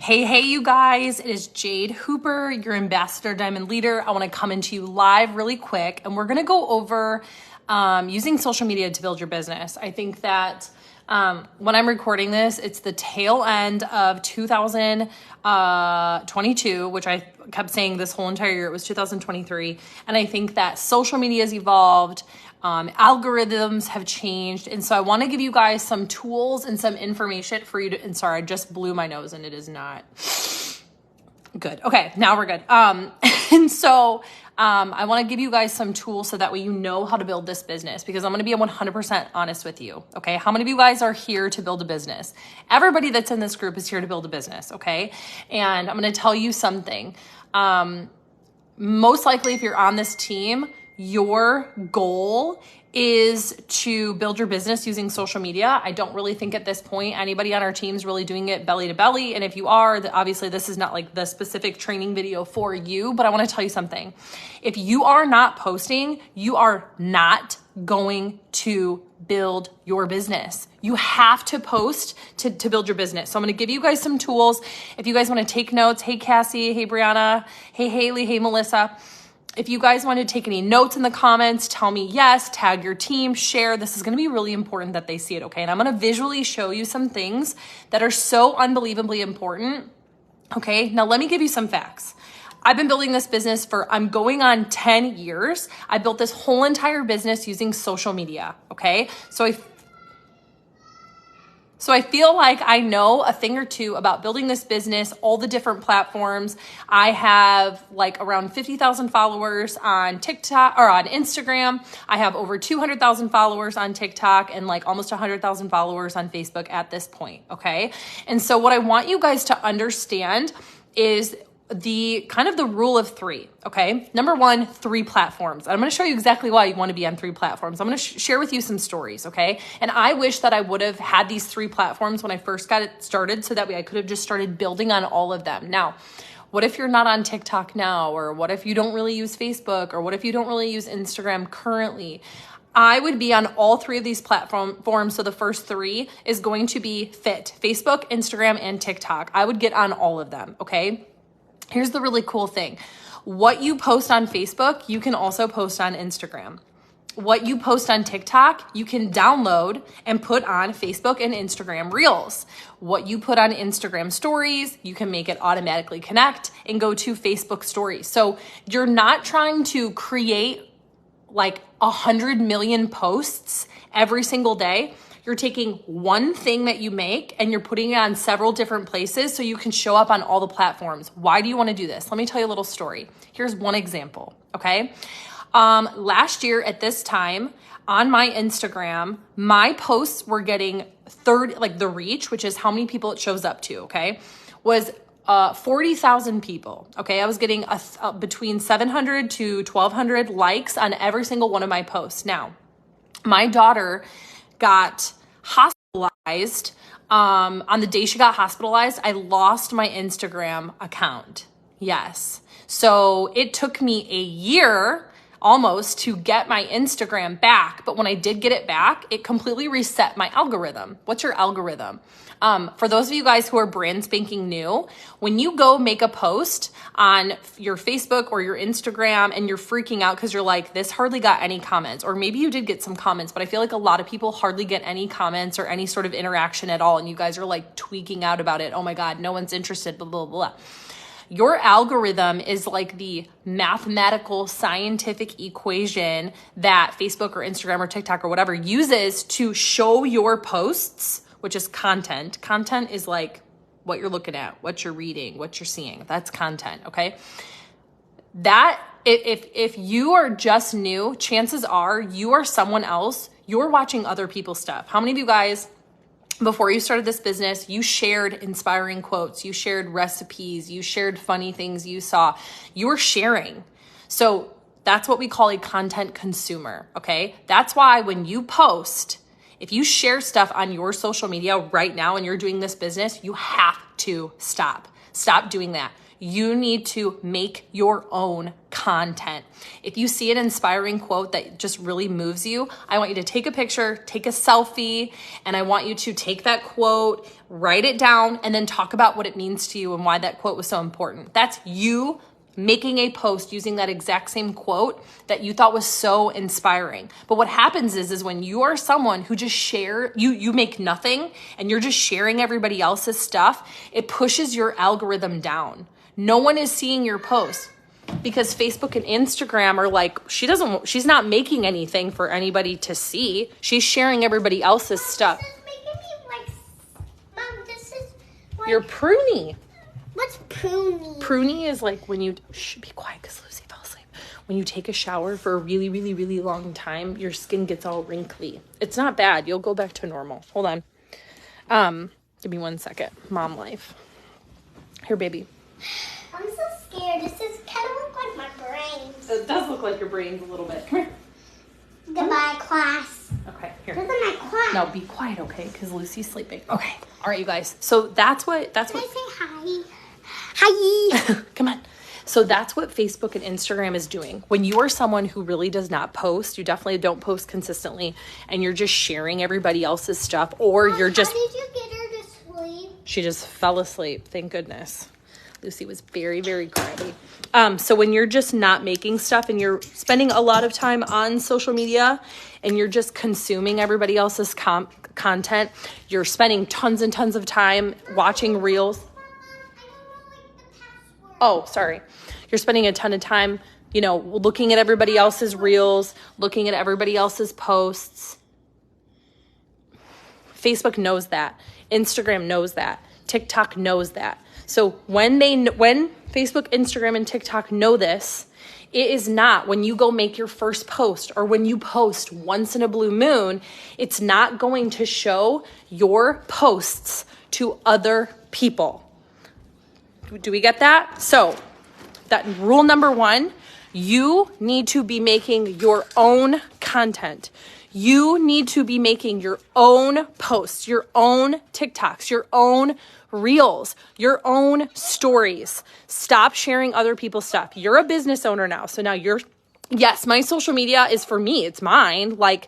Hey, you guys, it is Jade Hooper, your Ambassador Diamond Leader. I want to come into you live really quick, and we're going to go over using social media to build your business. I think that when I'm recording this, it's the tail end of 2022, which I kept saying this whole entire year. It was 2023. And I think that social media has evolved. Algorithms have changed. And so I want to give you guys some tools and some information for you to, and sorry, I just blew my nose and it is not good. Okay, now we're good. And so I want to give you guys some tools so that way you know how to build this business, because I'm going to be 100% honest with you. Okay. How many of you guys are here to build a business? Everybody that's in this group is here to build a business. Okay. And I'm going to tell you something. Most likely if you're on this team, your goal is to build your business using social media. I don't really think at this point anybody on our team is really doing it belly to belly. And if you are, obviously this is not like the specific training video for you, but I want to tell you something. If you are not posting, you are not going to build your business. You have to post to build your business. So I'm going to give you guys some tools. If you guys want to take notes, hey Cassie, hey Brianna, hey Haley, hey Melissa. If you guys want to take any notes in the comments, tell me yes, tag your team, share. This is going to be really important that they see it, okay? And I'm going to visually show you some things that are so unbelievably important, okay? Now, let me give you some facts. I've been building this business I'm going on 10 years. I built this whole entire business using social media, okay? So I feel like I know a thing or two about building this business, all the different platforms. I have like around 50,000 followers on TikTok or on Instagram. I have over 200,000 followers on TikTok and like almost 100,000 followers on Facebook at this point, okay? And so what I want you guys to understand is the kind of the rule of three, okay? Number one, 3 platforms. I'm going to show you exactly why you want to be on 3 platforms. I'm going to share with you some stories, okay? And I wish that I would have had these 3 platforms when I first got it started, so that way I could have just started building on all of them. Now, what if you're not on TikTok now? Or what if you don't really use Facebook? Or what if you don't really use Instagram currently? I would be on all 3 of these platforms. So the first 3 is going to be fit: Facebook, Instagram, and TikTok. I would get on all of them, okay? Here's the really cool thing. What you post on Facebook, you can also post on Instagram. What you post on TikTok, you can download and put on Facebook and Instagram Reels. What you put on Instagram Stories, you can make it automatically connect and go to Facebook Stories. So you're not trying to create like 100 million posts every single day. You're taking one thing that you make and you're putting it on several different places so you can show up on all the platforms. Why do you want to do this? Let me tell you a little story. Here's one example, okay? Last year at this time on my Instagram, my posts were getting 30, like the reach, which is how many people it shows up to, okay, was 40,000 people, okay? I was getting between 700 to 1,200 likes on every single one of my posts. Now, my daughter got hospitalized. On the day she got hospitalized, I lost my Instagram account. Yes. So it took me a year almost to get my Instagram back. But when I did get it back, it completely reset my algorithm. What's your algorithm? For those of you guys who are brand spanking new, when you go make a post on your Facebook or your Instagram and you're freaking out because you're like, this hardly got any comments, or maybe you did get some comments, but I feel like a lot of people hardly get any comments or any sort of interaction at all. And you guys are like tweaking out about it. Oh my God, no one's interested, blah, blah, blah. Your algorithm is like the mathematical scientific equation that Facebook or Instagram or TikTok or whatever uses to show your posts, which is content. Content is like what you're looking at, what you're reading, what you're seeing. That's content, okay? That, if you are just new, chances are you are someone else. You're watching other people's stuff. How many of you guys, before you started this business, you shared inspiring quotes, you shared recipes, you shared funny things you saw, you were sharing. So that's what we call a content consumer, okay? That's why when you post, if you share stuff on your social media right now and you're doing this business, you have to stop. Stop doing that. You need to make your own content. If you see an inspiring quote that just really moves you, I want you to take a picture, take a selfie, and I want you to take that quote, write it down, and then talk about what it means to you and why that quote was so important. That's you making a post using that exact same quote that you thought was so inspiring. But what happens is when you are someone who just you make nothing and you're just sharing everybody else's stuff, it pushes your algorithm down. No one is seeing your post because Facebook and Instagram are like, she's not making anything for anybody to see. She's sharing everybody else's stuff. This is making me Mom, this is You're pruny. What's pruny? Pruny is like when you, be quiet because Lucy fell asleep. When you take a shower for a really, really, really long time, your skin gets all wrinkly. It's not bad. You'll go back to normal. Hold on. Give me 1 second. Mom life. Here, baby. I'm so scared. This is kind of look like my brains. It does look like your brains a little bit. Come here. Goodbye, class. Okay, here. This is my class. No, be quiet, okay? Because Lucy's sleeping. Okay. All right, you guys. So that's what. Can I say hi? Hi. Come on. So that's what Facebook and Instagram is doing. When you are someone who really does not post, you definitely don't post consistently, and you're just sharing everybody else's stuff, or you're just. How did you get her to sleep? She just fell asleep. Thank goodness. Lucy was very, very crabby. So when you're just not making stuff and you're spending a lot of time on social media and you're just consuming everybody else's content, you're spending tons and tons of time watching reels. Oh, sorry. You're spending a ton of time, looking at everybody else's reels, looking at everybody else's posts. Facebook knows that. Instagram knows that. TikTok knows that. So when Facebook, Instagram, and TikTok know this, it is not when you go make your first post or when you post once in a blue moon, it's not going to show your posts to other people. Do we get that? So that rule number 1, you need to be making your own content. You need to be making your own posts, your own TikToks, your own reels, your own stories. Stop sharing other people's stuff. You're a business owner now. So now yes, my social media is for me. It's mine. But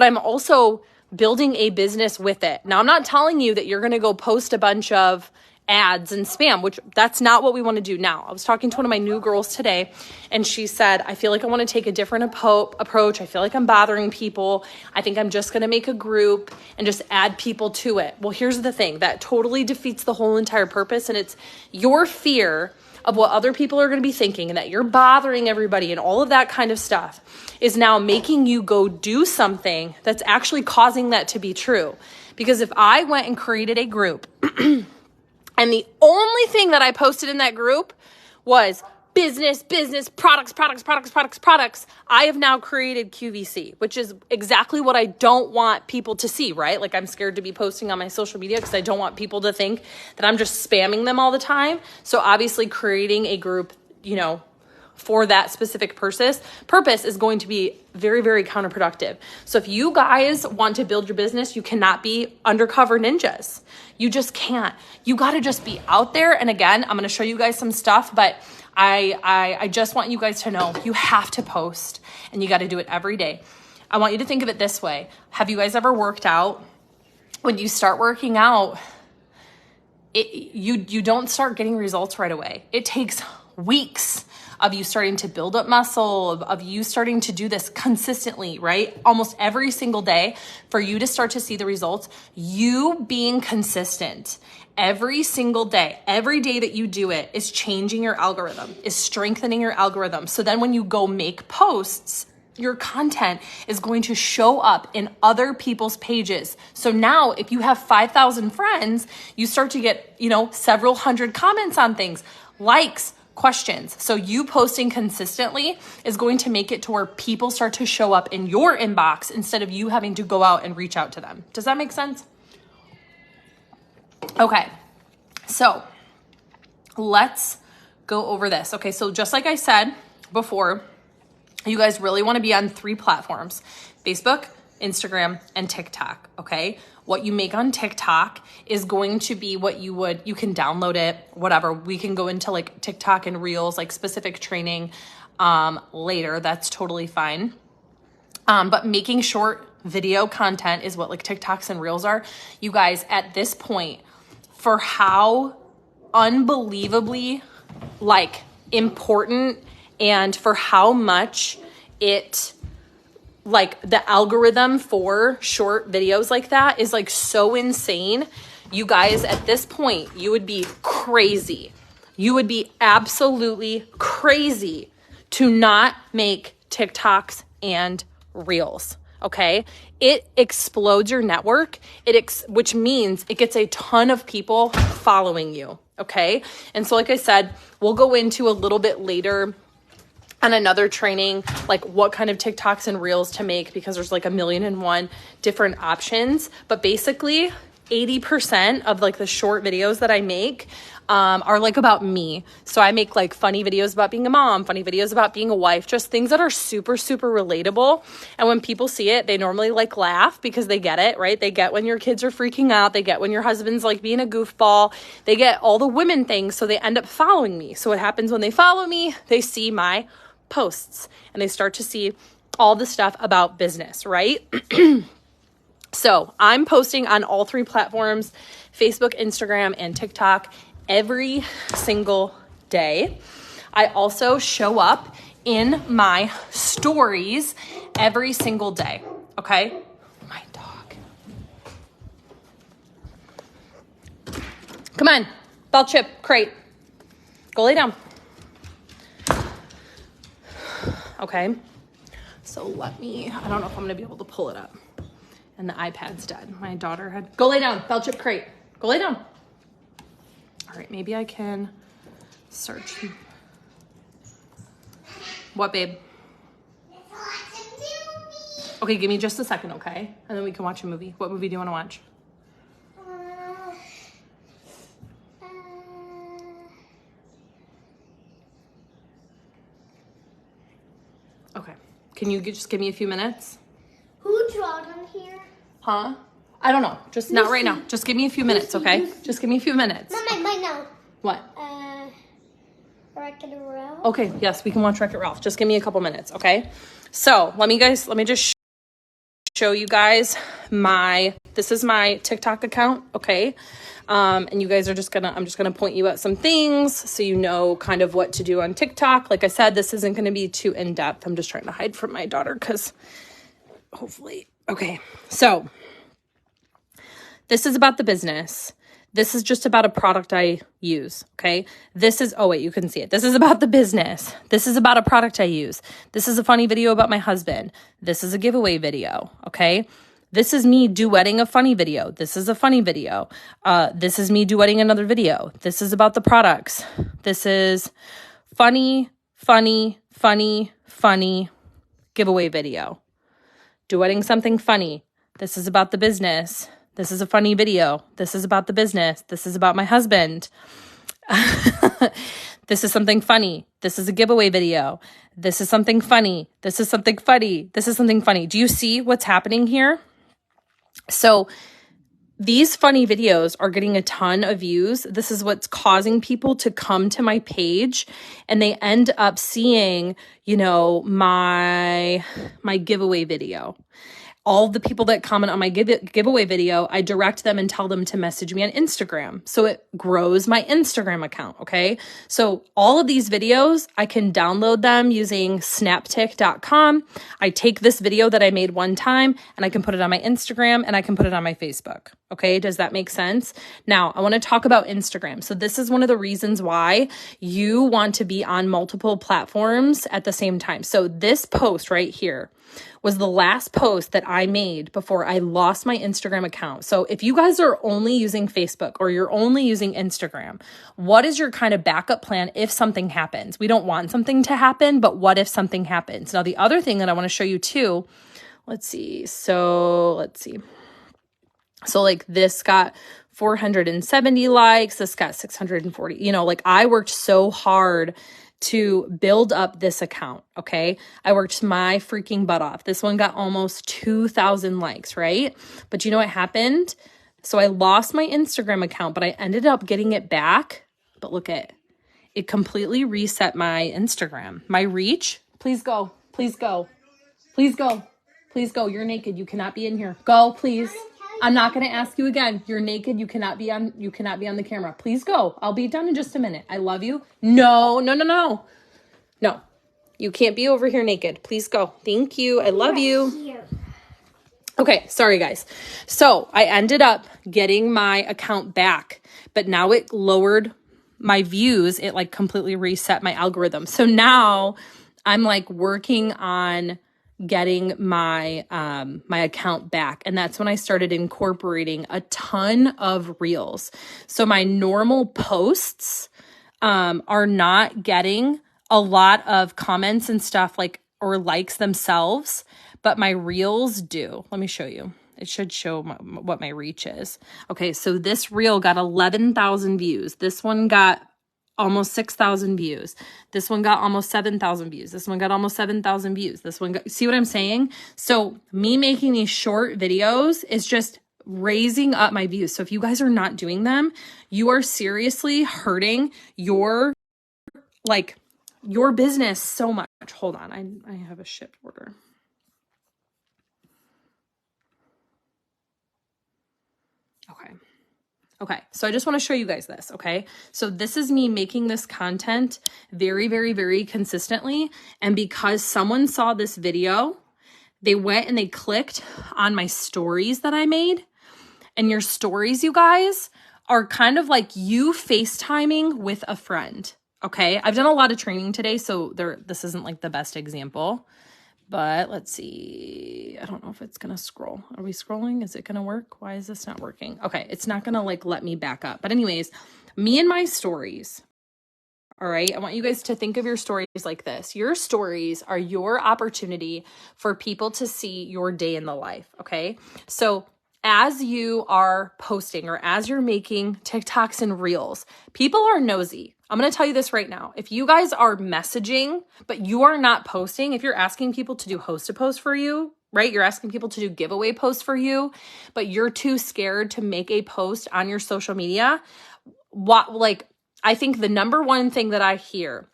I'm also building a business with it. Now, I'm not telling you that you're going to go post a bunch of ads and spam, which that's not what we want to do now. I was talking to one of my new girls today, and she said, I feel like I want to take a different approach. I feel like I'm bothering people. I think I'm just going to make a group and just add people to it. Well, here's the thing. That totally defeats the whole entire purpose, and it's your fear of what other people are going to be thinking and that you're bothering everybody and all of that kind of stuff is now making you go do something that's actually causing that to be true. Because if I went and created a group and the only thing that I posted in that group was business, products. I have now created QVC, which is exactly what I don't want people to see, right? Like I'm scared to be posting on my social media because I don't want people to think that I'm just spamming them all the time. So obviously creating a group, for that specific purpose is going to be very, very counterproductive. So if you guys want to build your business, you cannot be undercover ninjas. You just can't. You got to just be out there. And again, I'm going to show you guys some stuff, but I just want you guys to know you have to post and you got to do it every day. I want you to think of it this way. Have you guys ever worked out? When you start working out, you don't start getting results right away. It takes weeks of you starting to build up muscle, of you starting to do this consistently, right? Almost every single day for you to start to see the results. You being consistent every single day, every day that you do it is changing your algorithm, is strengthening your algorithm. So then when you go make posts, your content is going to show up in other people's pages. So now if you have 5,000 friends, you start to get, several hundred comments on things, likes, questions. So you posting consistently is going to make it to where people start to show up in your inbox instead of you having to go out and reach out to them. Does that make sense? Okay. So let's go over this. Okay. So just like I said before, you guys really want to be on 3 platforms: Facebook, Instagram, and TikTok, okay? What you make on TikTok is going to be what you can download it, whatever. We can go into like TikTok and Reels, like specific training later. That's totally fine. But making short video content is what like TikToks and Reels are. You guys, at this point, for how unbelievably like important and for how much it like the algorithm for short videos like that is like so insane. You guys, at this point, you would be crazy. You would be absolutely crazy to not make TikToks and Reels. Okay. It explodes your network. Which means it gets a ton of people following you. Okay. And so, like I said, we'll go into a little bit later on another training, like what kind of TikToks and Reels to make, because there's like 1,000,001 different options. But basically 80% of like the short videos that I make are like about me. So I make like funny videos about being a mom, funny videos about being a wife, just things that are super, super relatable. And when people see it, they normally like laugh because they get it, right? They get when your kids are freaking out. They get when your husband's like being a goofball. They get all the women things. So they end up following me. So what happens when they follow me? They see my posts and they start to see all the stuff about business, right? So I'm posting on all 3 platforms, Facebook, Instagram, and TikTok every single day. I also show up in my stories every single day. Okay. My dog. Come on. Ball chip crate. Go lay down. Okay. So I don't know if I'm going to be able to pull it up. And the iPad's dead. My daughter go lay down. Bell chip crate. Go lay down. All right. Maybe I can search. What, babe? Okay. Give me just a second. Okay. And then we can watch a movie. What movie do you want to watch? Okay. Can you just give me a few minutes? Who drawed on here? Huh? I don't know. Just not right now. Just give me a few minutes, okay? Just give me a few minutes. Mom, I know. What? Wreck-It Ralph. Okay, yes, we can watch Wreck-It Ralph. Just give me a couple minutes, okay? So let me just show you guys this is my TikTok account, okay? And you guys are I'm just gonna point you at some things so you know kind of what to do on TikTok. Like I said, this isn't gonna be too in-depth. I'm just trying to hide from my daughter because hopefully, okay. So this is about the business. This is just about a product I use, okay? You couldn't see it. This is about the business. This is about a product I use. This is a funny video about my husband. This is a giveaway video, okay? This is me duetting a funny video. This is a funny video. This is me duetting another video. This is about the products. This is funny giveaway video. Duetting something funny. This is about the business. This is a funny video. This is about the business. This is about my husband. This is something funny. This is a giveaway video. This is something funny. This is something funny. This is something funny. Do you see what's happening here? So these funny videos are getting a ton of views. This is what's causing people to come to my page and they end up seeing, my giveaway video. All the people that comment on my giveaway video, I direct them and tell them to message me on Instagram. So it grows my Instagram account, okay? So all of these videos, I can download them using snaptic.com. I take this video that I made one time and I can put it on my Instagram and I can put it on my Facebook, okay? Does that make sense? Now, I want to talk about Instagram. So this is one of the reasons why you want to be on multiple platforms at the same time. So this post right here was the last post that I made before I lost my Instagram account. So if you guys are only using Facebook or you're only using Instagram, what is your kind of backup plan if something happens? We don't want something to happen, but what if something happens? Now, the other thing that I want to show you too, let's see. So like this got 470 likes. This got 640, I worked so hard to build up this account, okay? I worked my freaking butt off. This one got almost 2,000 likes, right? But you know what happened? So I lost my Instagram account, but I ended up getting it back. But look at it, completely reset my Instagram. My reach, please go, please go, please go, please go. You're naked. You cannot be in here. Go, please. I'm not going to ask you again. You're naked. You cannot be on the camera. Please go. I'll be done in just a minute. I love you. No, no, no, no. No, you can't be over here naked. Please go. Thank you. I love you. Okay, sorry guys. So I ended up getting my account back, but now it lowered my views. It like completely reset my algorithm. So now I'm like working on getting my my account back, and that's when I started incorporating a ton of reels. So my normal posts are not getting a lot of comments and stuff like or likes themselves, but my reels do. Let me show you. It should show what my reach is. Okay, so this reel got 11,000 views. This one got almost 6,000 views. This one got almost 7,000 views. This one got almost 7,000 views. This one got, see what I'm saying? So me making these short videos is just raising up my views. So if you guys are not doing them, you are seriously hurting your business so much. Hold on, I have a shipped order. Okay, so I just want to show you guys this, okay? So this is me making this content very, very, very consistently. And because someone saw this video, they went and they clicked on my stories that I made. And your stories, you guys, are kind of like you FaceTiming with a friend, okay? I've done a lot of training today, so this isn't like the best example. But let's see. I don't know if it's going to scroll. Are we scrolling? Is it going to work? Why is this not working? Okay, it's not going to like let me back up. But anyways, me and my stories. All right, I want you guys to think of your stories like this. Your stories are your opportunity for people to see your day in the life, okay? So as you are posting or as you're making TikToks and Reels, people are nosy. I'm going to tell you this right now. If you guys are messaging, but you are not posting, if you're asking people to do host a post for you, right? You're asking people to do giveaway posts for you, but you're too scared to make a post on your social media. I think the number one thing that I hear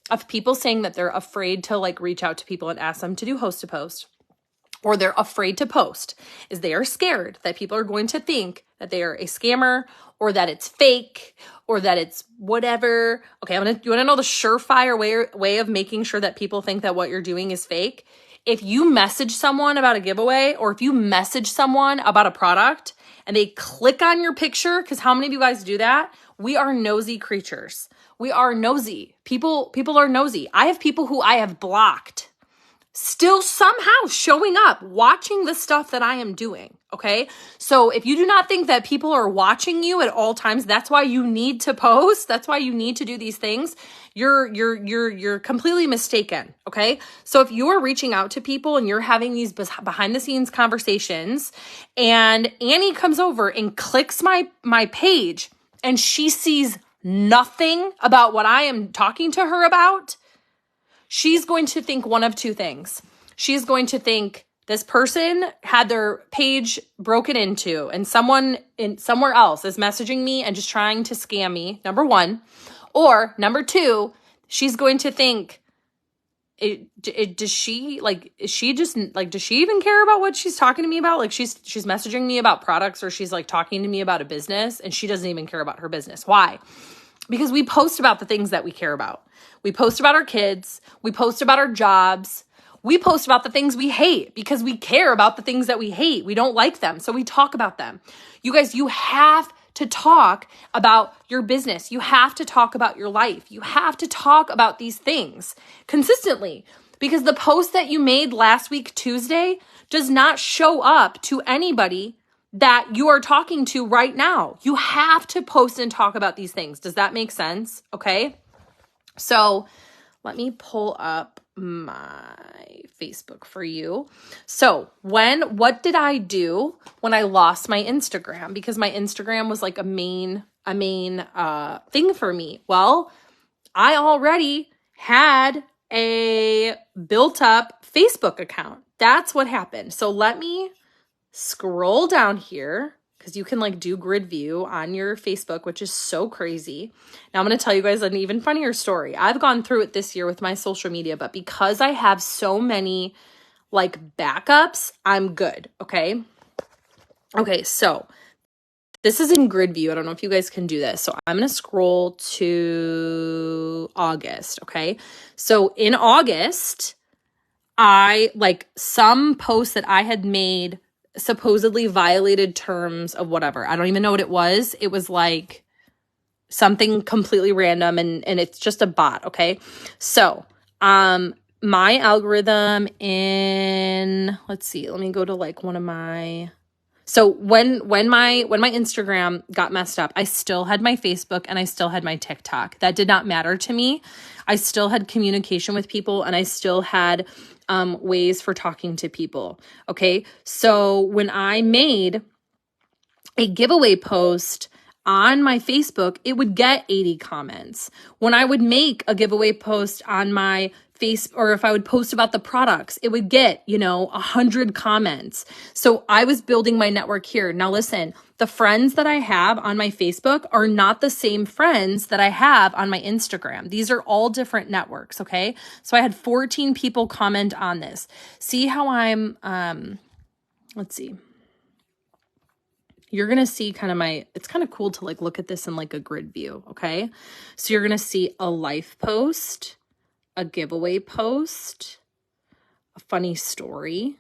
of people saying that they're afraid to like reach out to people and ask them to do host a post, or they're afraid to post, is they are scared that people are going to think that they are a scammer or that it's fake or that it's whatever. Okay, you want to know the surefire way of making sure that people think that what you're doing is fake? If you message someone about a giveaway, or if you message someone about a product and they click on your picture, because how many of you guys do that? We are nosy creatures. We are nosy. People are nosy. I have people who I have blocked still somehow showing up, watching the stuff that I am doing, okay? So if you do not think that people are watching you at all times, that's why you need to post, that's why you need to do these things, you're completely mistaken, okay? So if you're reaching out to people and you're having these behind the scenes conversations and Annie comes over and clicks my page and she sees nothing about what I am talking to her about, she's going to think one of two things. She's going to think this person had their page broken into and someone somewhere else is messaging me and just trying to scam me, number one. Or number two, she's going to think, does she even care about what she's talking to me about? Like she's messaging me about products, or she's like talking to me about a business and she doesn't even care about her business. Why? Because we post about the things that we care about. We post about our kids. We post about our jobs. We post about the things we hate because we care about the things that we hate. We don't like them, so we talk about them. You guys, you have to talk about your business. You have to talk about your life. You have to talk about these things consistently, because the post that you made last week, Tuesday, does not show up to anybody that you are talking to right now. You have to post and talk about these things. Does that make sense? Okay. So let me pull up my Facebook for you. So what did I do when I lost my Instagram? Because my Instagram was like a main thing for me. Well, I already had a built up Facebook account. That's what happened. So let me scroll down here because you can like do grid view on your Facebook, which is so crazy. Now I'm going to tell you guys an even funnier story. I've gone through it this year with my social media, but because I have so many like backups, I'm good. Okay. Okay. So this is in grid view. I don't know if you guys can do this. So I'm going to scroll to August. Okay. So in August, I like some posts that I had made supposedly violated terms of whatever. I don't even know what it was. It was like something completely random and it's just a bot. Okay. So, my algorithm in, let's see, let me go to like one of my, so when my Instagram got messed up, I still had my Facebook and I still had my TikTok. That did not matter to me. I still had communication with people and I still had ways for talking to people. Okay. So when I made a giveaway post on my Facebook, it would get 80 comments. When I would make a giveaway post on my face, or if I would post about the products, it would get, 100 comments. So I was building my network here. Now listen, the friends that I have on my Facebook are not the same friends that I have on my Instagram. These are all different networks. Okay. So I had 14 people comment on this. See how I'm, let's see. You're going to see kind of it's kind of cool to like look at this in like a grid view. Okay. So you're going to see a life post, a giveaway post, a funny story,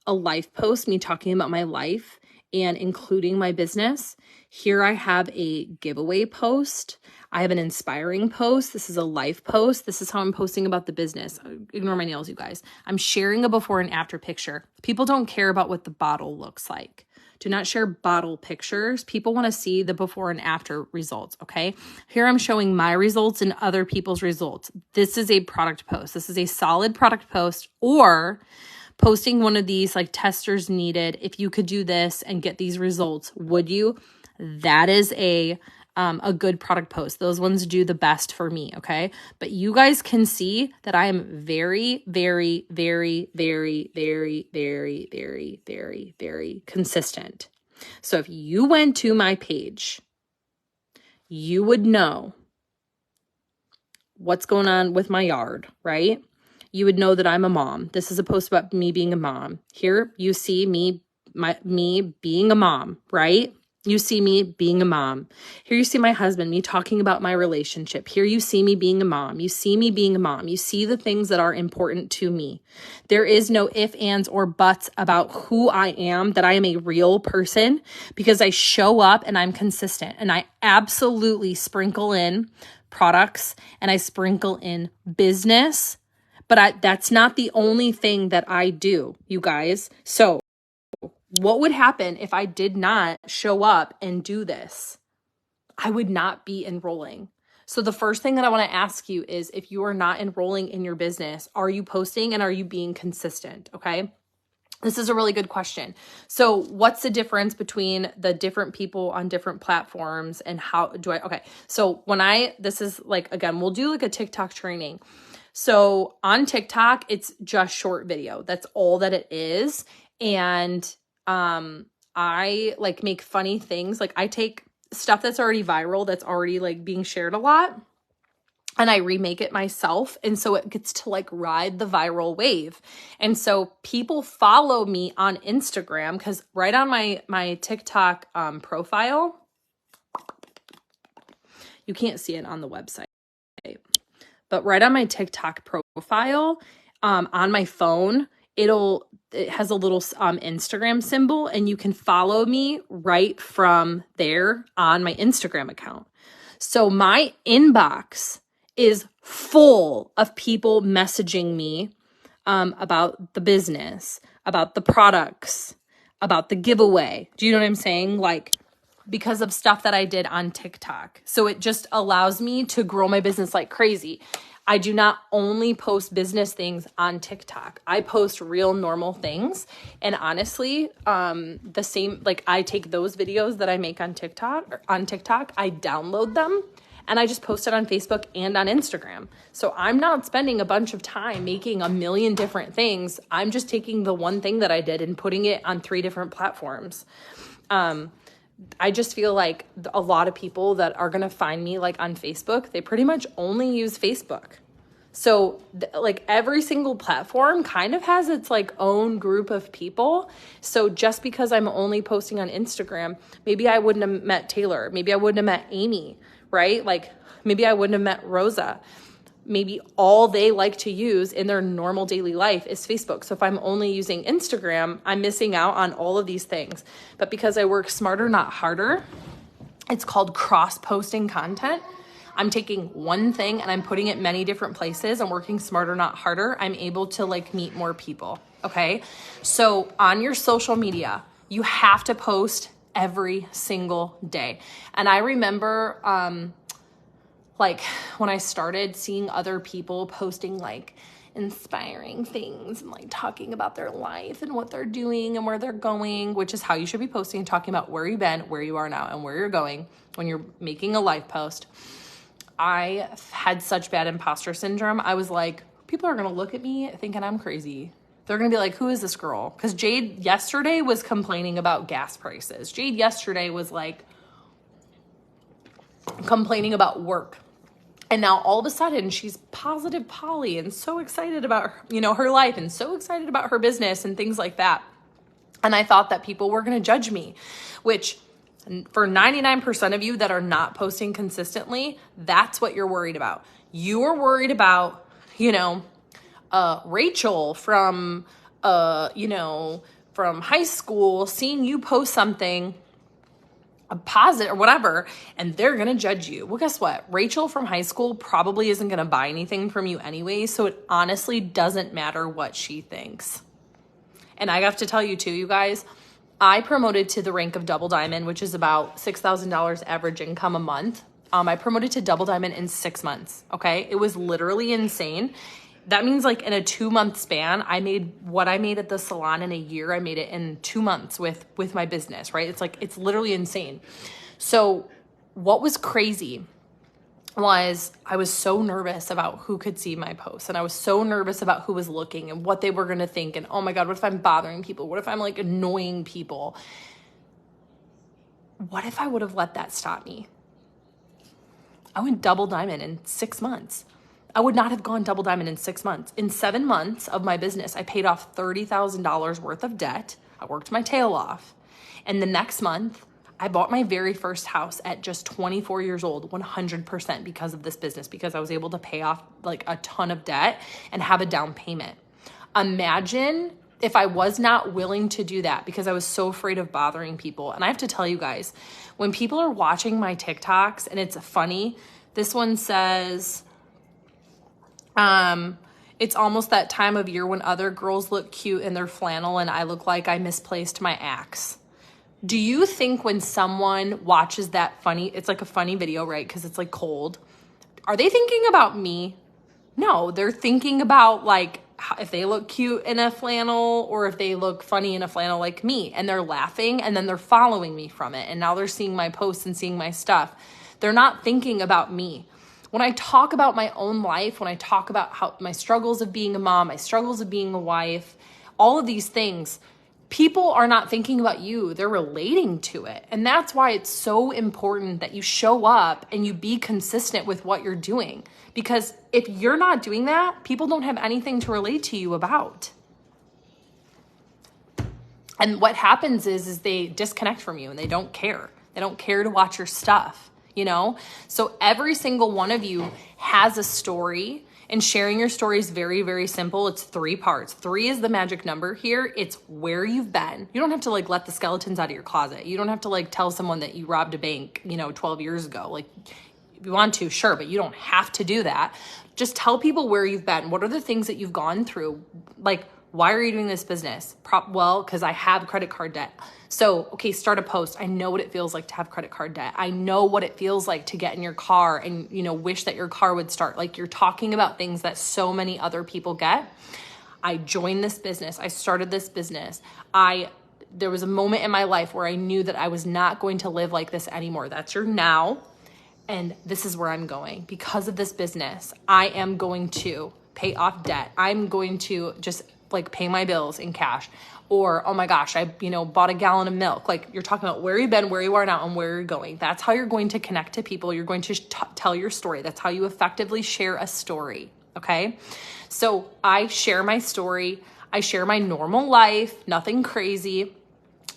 a life post, me talking about my life and including my business. Here I have a giveaway post. I have an inspiring post. This is a life post. This is how I'm posting about the business. Ignore my nails, you guys. I'm sharing a before and after picture. People don't care about what the bottle looks like. Do not share bottle pictures. People want to see the before and after results, okay? Here I'm showing my results and other people's results. This is a product post. This is a solid product post, or posting one of these like testers needed. If you could do this and get these results, would you? That is a good product post. Those ones do the best for me, okay? But you guys can see that I am very, very, very, very, very, very, very, very, very consistent. So if you went to my page, you would know what's going on with my yard, right? You would know that I'm a mom. This is a post about me being a mom. Here you see me being a mom, right? You see me being a mom. Here you see my husband, me talking about my relationship. Here you see me being a mom. You see me being a mom. You see the things that are important to me. There is no ifs, ands, or buts about who I am, that I am a real person, because I show up and I'm consistent. And I absolutely sprinkle in products and I sprinkle in business. But that's not the only thing that I do, you guys. So what would happen if I did not show up and do this? I would not be enrolling. So the first thing that I want to ask you is, if you are not enrolling in your business, are you posting and are you being consistent? Okay. This is a really good question. So what's the difference between the different people on different platforms and how do okay. So this is like, again, we'll do like a TikTok training. So on TikTok, it's just short video. That's all that it is. And I like make funny things. Like I take stuff that's already viral, that's already like being shared a lot, and I remake it myself. And so it gets to like ride the viral wave. And so people follow me on Instagram, because right on my TikTok profile, you can't see it on the website, but right on my TikTok profile, on my phone, it has a little Instagram symbol, and you can follow me right from there on my Instagram account. So my inbox is full of people messaging me about the business, about the products, about the giveaway. Do you know what I'm saying? Like, because of stuff that I did on TikTok. So it just allows me to grow my business like crazy. I do not only post business things on TikTok. I post real normal things. And honestly, the same, like I take those videos that I make on TikTok, I download them And I just post it on Facebook and on Instagram. So I'm not spending a bunch of time making a million different things. I'm just taking the one thing that I did and putting it on 3 different platforms. I just feel like a lot of people that are going to find me like on Facebook, they pretty much only use Facebook. So like every single platform kind of has its like own group of people. So just because I'm only posting on Instagram, maybe I wouldn't have met Taylor. Maybe I wouldn't have met Amy, right? Like maybe I wouldn't have met Rosa. Maybe all they like to use in their normal daily life is Facebook. So if I'm only using Instagram, I'm missing out on all of these things. But because I work smarter, not harder, it's called cross-posting content. I'm taking one thing and I'm putting it many different places. I'm working smarter, not harder. I'm able to like meet more people, okay? So on your social media, you have to post every single day. And I remember, like when I started seeing other people posting like inspiring things and like talking about their life and what they're doing and where they're going, which is how you should be posting, talking about where you've been, where you are now, and where you're going when you're making a life post. I had such bad imposter syndrome. I was like, people are going to look at me thinking I'm crazy. They're going to be like, who is this girl? Because Jade yesterday was complaining about gas prices. Jade yesterday was like complaining about work. And now all of a sudden she's positive Polly and so excited about, her life and so excited about her business and things like that. And I thought that people were going to judge me, which for 99% of you that are not posting consistently, that's what you're worried about. You are worried about, Rachel from high school seeing you post something a positive or whatever, and they're going to judge you. Well, guess what? Rachel from high school probably isn't going to buy anything from you anyway, so it honestly doesn't matter what she thinks. And I have to tell you too, you guys, I promoted to the rank of double diamond, which is about $6,000 average income a month. I promoted to double diamond in 6 months. Okay. It was literally insane. That means like in a 2-month span, I made what I made at the salon in a year. I made it in 2 months with my business, right? It's literally insane. So what was crazy was I was so nervous about who could see my posts, and I was so nervous about who was looking and what they were going to think. And oh my God, what if I'm bothering people? What if I'm like annoying people? What if I would have let that stop me? I went double diamond in 6 months. I would not have gone double diamond in 6 months. In 7 months of my business, I paid off $30,000 worth of debt. I worked my tail off. And the next month, I bought my very first house at just 24 years old, 100% because of this business, because I was able to pay off like a ton of debt and have a down payment. Imagine if I was not willing to do that because I was so afraid of bothering people. And I have to tell you guys, when people are watching my TikToks and it's funny, this one says, it's almost that time of year when other girls look cute in their flannel and I look like I misplaced my axe. Do you think when someone watches that funny, it's like a funny video, right? Because it's like cold. Are they thinking about me? No, they're thinking about like if they look cute in a flannel or if they look funny in a flannel like me, and they're laughing and then they're following me from it. And now they're seeing my posts and seeing my stuff. They're not thinking about me. When I talk about my own life, when I talk about how my struggles of being a mom, my struggles of being a wife, all of these things, people are not thinking about you. They're relating to it. And that's why it's so important that you show up and you be consistent with what you're doing. Because if you're not doing that, people don't have anything to relate to you about. And what happens is they disconnect from you and they don't care. They don't care to watch your stuff, So every single one of you has a story. And sharing your story is very, very simple. It's 3 parts. 3 is the magic number here. It's where you've been. You don't have to like let the skeletons out of your closet. You don't have to like tell someone that you robbed a bank, 12 years ago. Like if you want to, sure, but you don't have to do that. Just tell people where you've been. What are the things that you've gone through? Like, why are you doing this business? Well, because I have credit card debt. So, okay, start a post. I know what it feels like to have credit card debt. I know what it feels like to get in your car and, wish that your car would start. Like you're talking about things that so many other people get. I joined this business. I started this business. There was a moment in my life where I knew that I was not going to live like this anymore. That's your now. And this is where I'm going. Because of this business, I am going to pay off debt. I'm going to just like pay my bills in cash. Or, oh my gosh, I, bought a gallon of milk. Like, you're talking about where you've been, where you are now, and where you're going. That's how you're going to connect to people. You're going to tell your story. That's how you effectively share a story. Okay. So I share my story. I share my normal life, nothing crazy.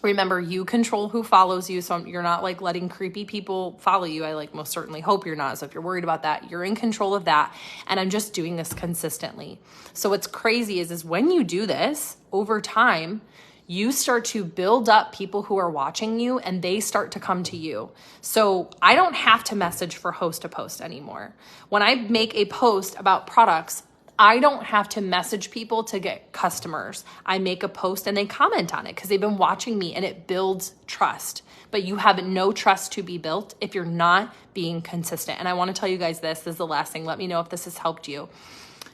Remember, you control who follows you. So you're not like letting creepy people follow you. I like most certainly hope you're not. So if you're worried about that, you're in control of that. And I'm just doing this consistently. So what's crazy is when you do this over time, you start to build up people who are watching you and they start to come to you. So I don't have to message for host to post anymore. When I make a post about products, I don't have to message people to get customers. I make a post and they comment on it because they've been watching me, and it builds trust. But you have no trust to be built if you're not being consistent. And I want to tell you guys this is the last thing. Let me know if this has helped you.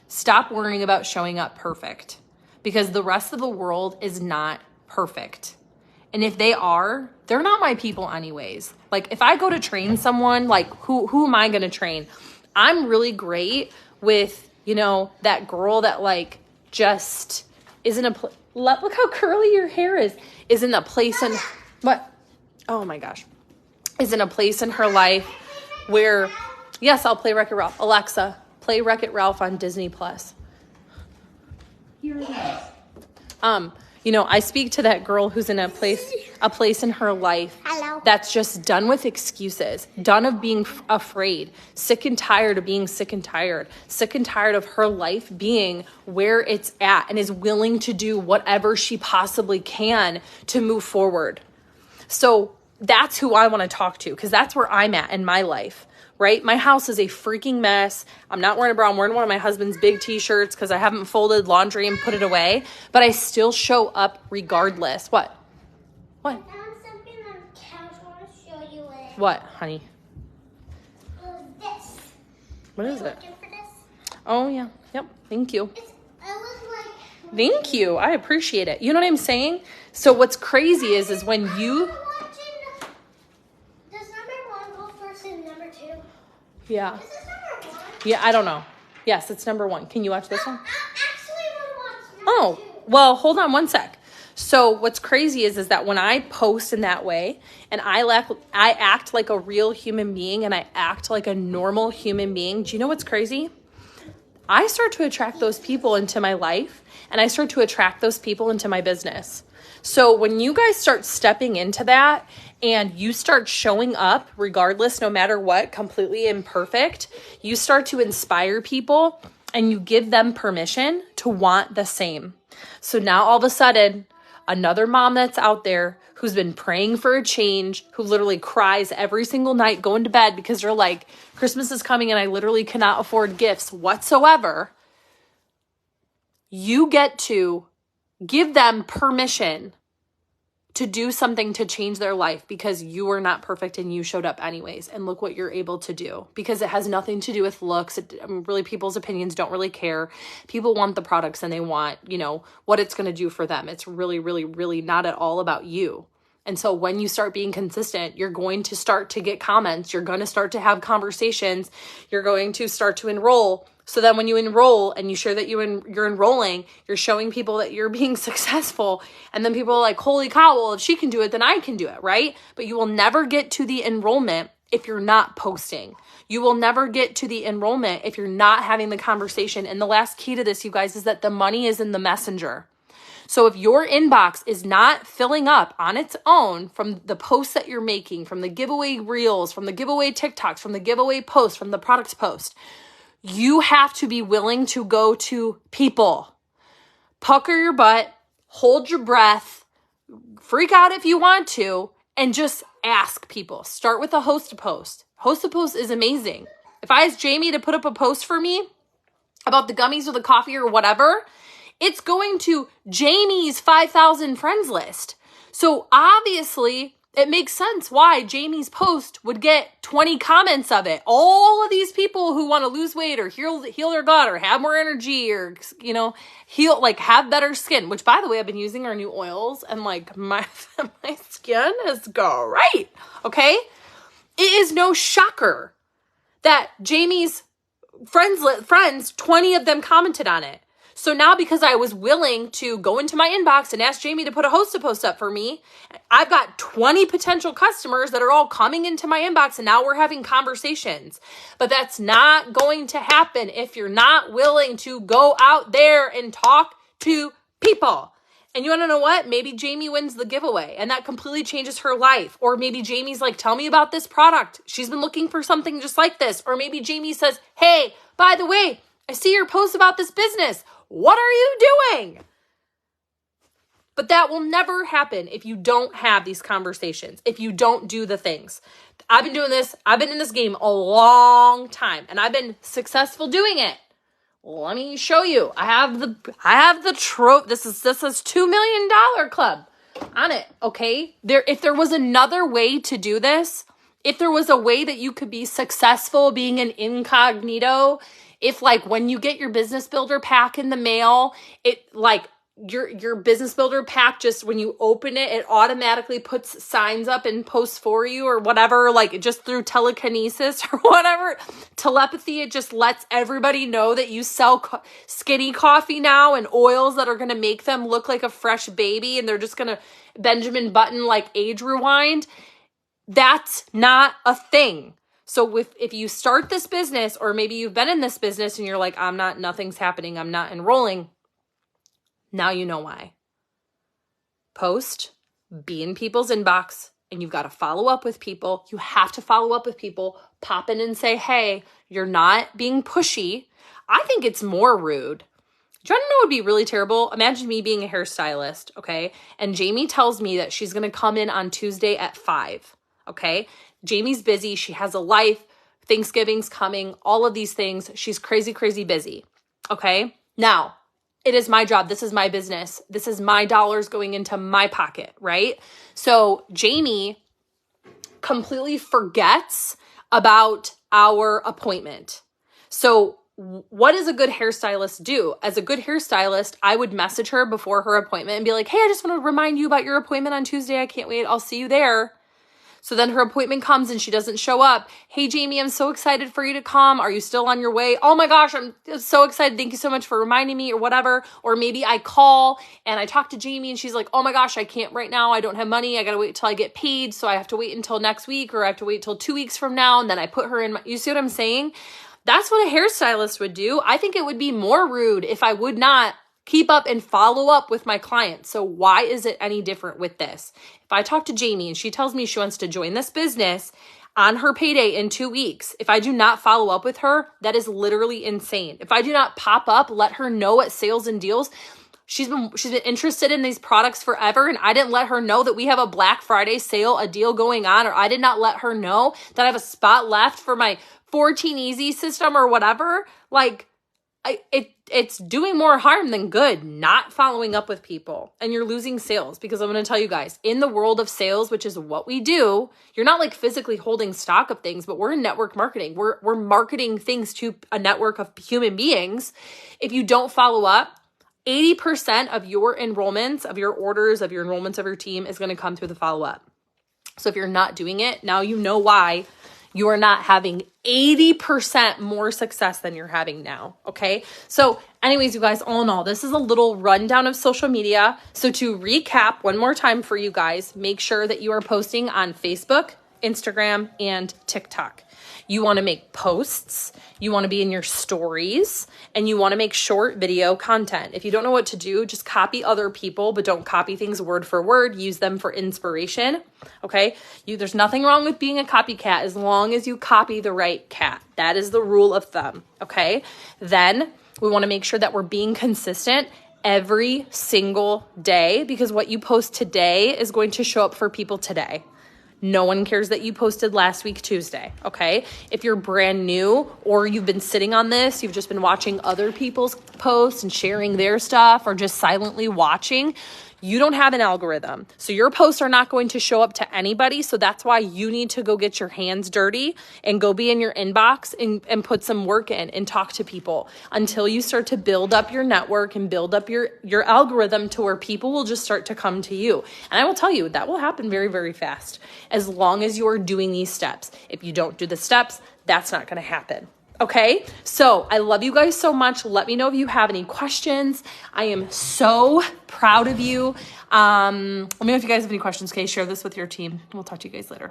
Stop worrying about showing up perfect, because the rest of the world is not perfect. And if they are, they're not my people anyways. Like if I go to train someone, like who am I going to train? I'm really great with that girl that like just isn't look how curly your hair is in a place in what? Oh my gosh. Is in a place in her life where, yes, I'll play Wreck-It Ralph. Alexa, play Wreck-It Ralph on Disney Plus. Here it is. I speak to that girl who's in a place in her life that's just done with excuses, done of being afraid, sick and tired of being sick and tired of her life being where it's at, and is willing to do whatever she possibly can to move forward. So that's who I want to talk to, because that's where I'm at in my life. Right? My house is a freaking mess. I'm not wearing a bra. I'm wearing one of my husband's big t-shirts because I haven't folded laundry and put it away, but I still show up regardless. What? I found something on the couch. I want to show you it. What, honey? This. What is it? Looking for this? Oh, yeah. Yep. Thank you. It was like... Thank you. I appreciate it. You know what I'm saying? So what's crazy is when you... Does number 1 go first and number 2? Yeah. Is this number 1? Yeah, I don't know. Yes, it's number 1. Can you watch this one? I actually want to watch number 2. Well, hold on one sec. So what's crazy is that when I post in that way and I act like a real human being and I act like a normal human being, do you know what's crazy? I start to attract those people into my life, and I start to attract those people into my business. So when you guys start stepping into that and you start showing up regardless, no matter what, completely imperfect, you start to inspire people and you give them permission to want the same. So now all of a sudden, another mom that's out there who's been praying for a change, who literally cries every single night going to bed because they're like, Christmas is coming and I literally cannot afford gifts whatsoever. You get to give them permission to do something to change their life because you are not perfect and you showed up anyways. And look what you're able to do, because it has nothing to do with looks. Really, people's opinions don't really care. People want the products and they want, what it's going to do for them. It's really, really, really not at all about you. And so when you start being consistent, you're going to start to get comments. You're going to start to have conversations. You're going to start to enroll. So then when you enroll and you share that you're enrolling, you're showing people that you're being successful. And then people are like, holy cow, well, if she can do it, then I can do it, right? But you will never get to the enrollment if you're not posting. You will never get to the enrollment if you're not having the conversation. And the last key to this, you guys, is that the money is in the messenger. So if your inbox is not filling up on its own from the posts that you're making, from the giveaway reels, from the giveaway TikToks, from the giveaway posts, from the products post, you have to be willing to go to people. Pucker your butt, hold your breath, freak out if you want to, and just ask people. Start with a host to post. Host to post is amazing. If I ask Jamie to put up a post for me about the gummies or the coffee or whatever, it's going to Jamie's 5,000 friends list. So obviously it makes sense why Jamie's post would get 20 comments of it. All of these people who want to lose weight or heal their gut or have more energy or, have better skin, which by the way, I've been using our new oils and my skin is great. Okay. It is no shocker that Jamie's friends, 20 of them commented on it. So now because I was willing to go into my inbox and ask Jamie to put a host post up for me, I've got 20 potential customers that are all coming into my inbox and now we're having conversations. But that's not going to happen if you're not willing to go out there and talk to people. And you want to know what? Maybe Jamie wins the giveaway and that completely changes her life. Or maybe Jamie's like, tell me about this product. She's been looking for something just like this. Or maybe Jamie says, hey, by the way, I see your post about this business. What are you doing? But that will never happen if you don't have these conversations, if you don't do the things. I've been doing this. I've been in this game a long time and I've been successful doing it. Let me show you. I have the trope. This is $2 million club on it. Okay. If there was another way to do this, if there was a way that you could be successful being an incognito, if like when you get your business builder pack in the mail, it like your business builder pack, just when you open it, it automatically puts signs up and posts for you or whatever, like just through telekinesis or whatever, telepathy, it just lets everybody know that you sell skinny coffee now and oils that are going to make them look like a fresh baby and they're just going to Benjamin Button like age rewind. That's not a thing. So if you start this business, or maybe you've been in this business and you're like, nothing's happening, I'm not enrolling. Now you know why. Post, be in people's inbox, and you've got to follow up with people. You have to follow up with people, pop in and say, hey, you're not being pushy. I think it's more rude. Do you want to know what would be really terrible? Imagine me being a hairstylist, okay? And Jamie tells me that she's going to come in on Tuesday at 5, okay? Jamie's busy. She has a life. Thanksgiving's coming. All of these things. She's crazy, crazy busy. Okay. Now, it is my job. This is my business. This is my dollars going into my pocket, right? So Jamie completely forgets about our appointment. So what does a good hairstylist do? As a good hairstylist, I would message her before her appointment and be like, hey, I just want to remind you about your appointment on Tuesday. I can't wait. I'll see you there. So then her appointment comes and she doesn't show up. Hey, Jamie, I'm so excited for you to come. Are you still on your way? Oh my gosh, I'm so excited. Thank you so much for reminding me or whatever. Or maybe I call and I talk to Jamie and she's like, oh my gosh, I can't right now. I don't have money. I got to wait till I get paid. So I have to wait until next week, or I have to wait till 2 weeks from now. And then I put her in you see what I'm saying? That's what a hairstylist would do. I think it would be more rude if I would not keep up and follow up with my clients. So why is it any different with this? If I talk to Jamie and she tells me she wants to join this business on her payday in 2 weeks, if I do not follow up with her, that is literally insane. If I do not pop up, let her know at Sales and Deals, she's been interested in these products forever, and I didn't let her know that we have a Black Friday sale, a deal going on, or I did not let her know that I have a spot left for my 14 Easy system or whatever. Like, it's doing more harm than good, not following up with people, and you're losing sales. Because I'm going to tell you guys, in the world of sales, which is what we do, you're not like physically holding stock of things, but we're in network marketing. We're marketing things to a network of human beings. If you don't follow up, 80% of your enrollments, of your orders, of your enrollments of your team is going to come through the follow-up. So if you're not doing it, now you know why you are not having 80% more success than you're having now, okay? So anyways, you guys, all in all, this is a little rundown of social media. So to recap one more time for you guys, make sure that you are posting on Facebook, Instagram, and TikTok. You want to make posts, you want to be in your stories, and you want to make short video content. If you don't know what to do, just copy other people, but don't copy things word for word. Use them for inspiration, okay? There's nothing wrong with being a copycat as long as you copy the right cat. That is the rule of thumb, okay? Then we want to make sure that we're being consistent every single day, because what you post today is going to show up for people today. No one cares that you posted last week, Tuesday, okay? If you're brand new or you've been sitting on this, you've just been watching other people's posts and sharing their stuff, or just silently watching, You don't have an algorithm. So your posts are not going to show up to anybody. So that's why you need to go get your hands dirty and go be in your inbox and put some work in and talk to people until you start to build up your network and build up your algorithm to where people will just start to come to you. And I will tell you that will happen very, very fast as long as you're doing these steps. If you don't do the steps, that's not going to happen. Okay, so I love you guys so much. Let me know if you have any questions. I am so proud of you. Let me know if you guys have any questions. Okay, share this with your team. We'll talk to you guys later.